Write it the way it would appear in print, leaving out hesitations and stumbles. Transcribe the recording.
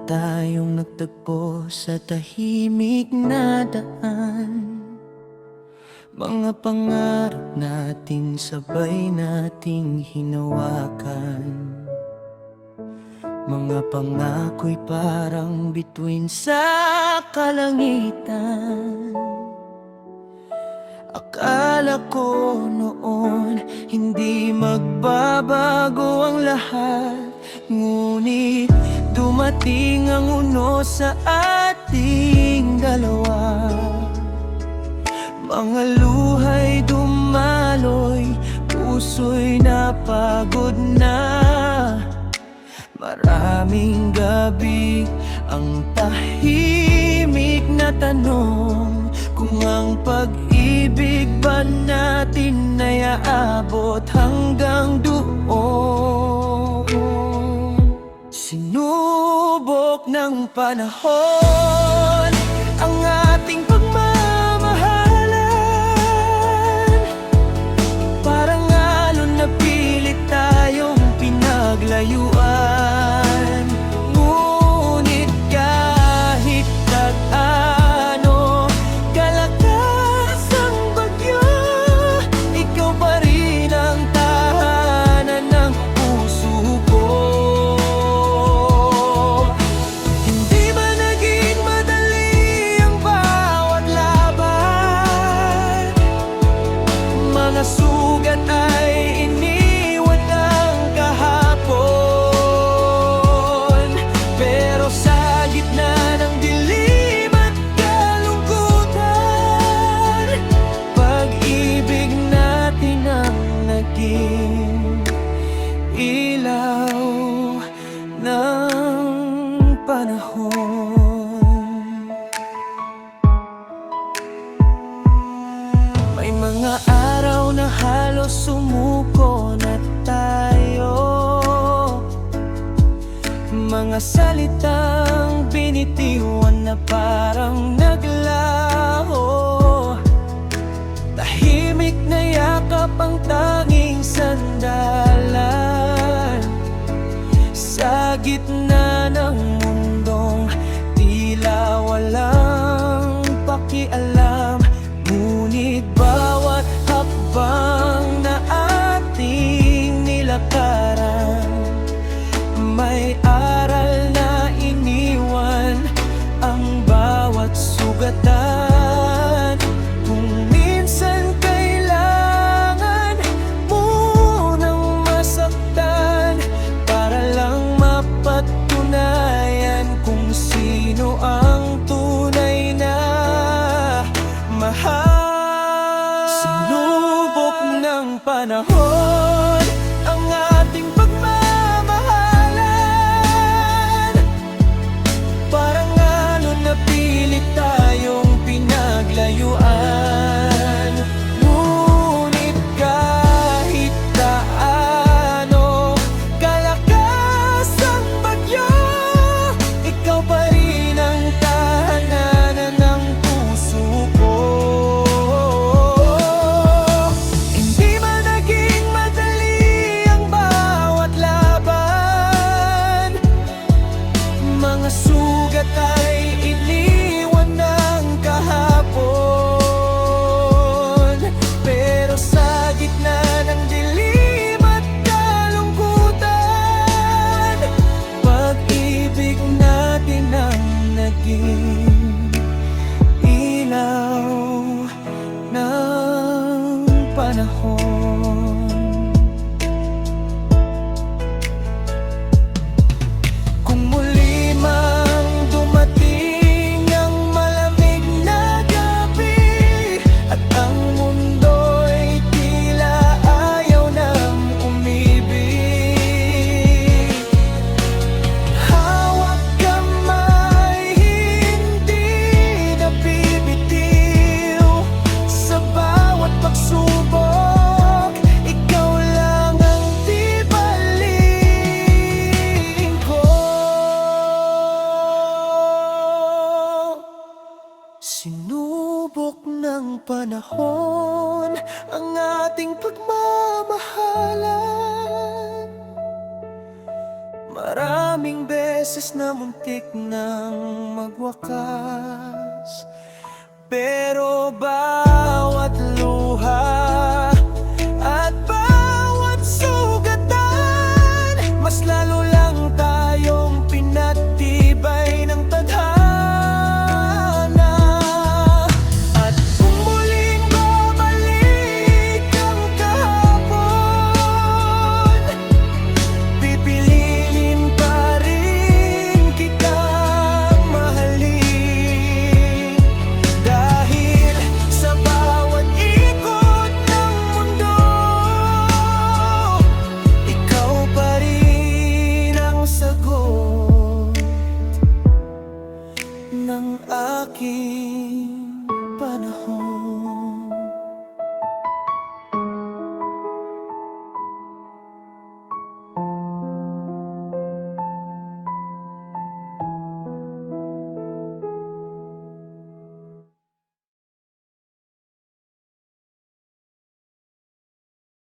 tayong nagtagpo sa tahimik na daan. Mga pangarap nating sabay nating hinawakan. Mga pangako'y parang bituin sa kalangitan. Akala ko noon hindi magbabago ang lahat, ngunit dumating ang unos sa ating dalawa. Mga luha'y dumaloy, puso'y napagod na. Maraming gabi ang tahimik na tanong, kung ang pag-ibig ba natin ay aabot hanggang doon. Sinubok ng panahon ang ating pagmamahalan. Parang alon na pilit tayong pinaglayuan. Ngunit kahit ano kalakas ang bagyo, ikaw pa rin ang tahanan ng puso ko. Hindi ba naging madali ang bawat laban? Mga sugat ay iniwan ng kahapon, pero sa gitna ng dilim at kalungkutan, pag-ibig natin ang naging ilaw ng panahon. May mga araw na halos sumuko na tayo, mga salitang binitiwan na parang naglaho. Tahimik na yakap ang tanging sandalan sa gitna ng mundong tila walang pakialam. Ngunit bawat hakbang na ating nilakaran, may aral na iniwan ang bawat sugatan. Kung minsan kailangan munang masaktan para lang mapatunayan kung sino ang tunay na mahal. Sinubok ng panahon ang ating pagmamahalan. Parang alon na pilit tayong pinaglayuan. Ngunit kahit ano kalakas ang bagyo, ikaw pa rin ang tahanan ng puso ko. Hindi man naging madali ang bawat laban, mga sugat ay iniwan ng kahapon, pero sa gitna ng dilim at kalungkutan, pag-ibig natin ang naging ilaw ng panahon. Kung muli mang dumating ang malamig na gabi at ang mundo'y tila ayaw nang umibig, hawak kamay hindi nabibitiw. Sa bawat pagsubok, ikaw lang ang di baling ko. Sinubok ng panahon ang ating pagmamahalan. Maraming beses beses na muntik nang magwakas, pero bawat luha at bawat sugatan, mas lalo lang tayong pinagtibay ng tadhana. At kung muling babalik ang kahapon, pipiliin pa rin kitang mahalin. Dahil sa bawat ikot ng mundo, ikaw pa rin ang sagot ng aking